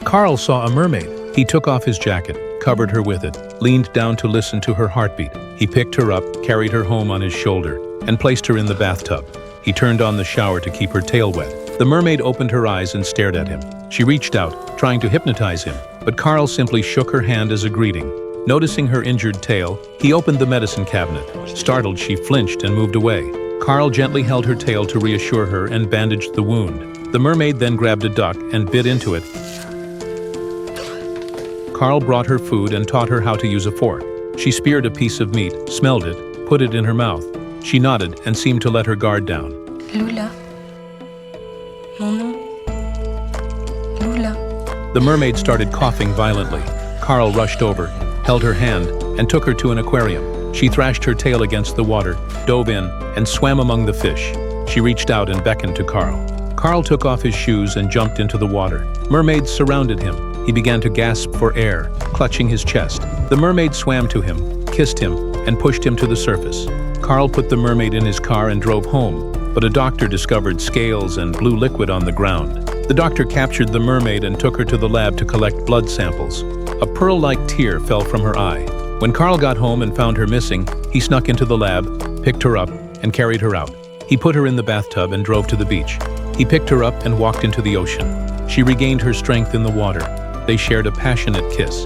Carl saw a mermaid. He took off his jacket, covered her with it, leaned down to listen to her heartbeat. He picked her up, carried her home on his shoulder, and placed her in the bathtub. He turned on the shower to keep her tail wet. The mermaid opened her eyes and stared at him. She reached out, trying to hypnotize him, but Carl simply shook her hand as a greeting. Noticing her injured tail, he opened the medicine cabinet. Startled, she flinched and moved away. Carl gently held her tail to reassure her and bandaged the wound. The mermaid then grabbed a duck and bit into it. Carl brought her food and taught her how to use a fork. She speared a piece of meat, smelled it, put it in her mouth. She nodded and seemed to let her guard down. Lula. Mon nom. Lula. The mermaid started coughing violently. Carl rushed over, held her hand, and took her to an aquarium. She thrashed her tail against the water, dove in, and swam among the fish. She reached out and beckoned to Carl. Carl took off his shoes and jumped into the water. Mermaids surrounded him. He began to gasp for air, clutching his chest. The mermaid swam to him, kissed him, and pushed him to the surface. Carl put the mermaid in his car and drove home, but a doctor discovered scales and blue liquid on the ground. The doctor captured the mermaid and took her to the lab to collect blood samples. A pearl-like tear fell from her eye. When Carl got home and found her missing, he snuck into the lab, picked her up, and carried her out. He put her in the bathtub and drove to the beach. He picked her up and walked into the ocean. She regained her strength in the water. They shared a passionate kiss.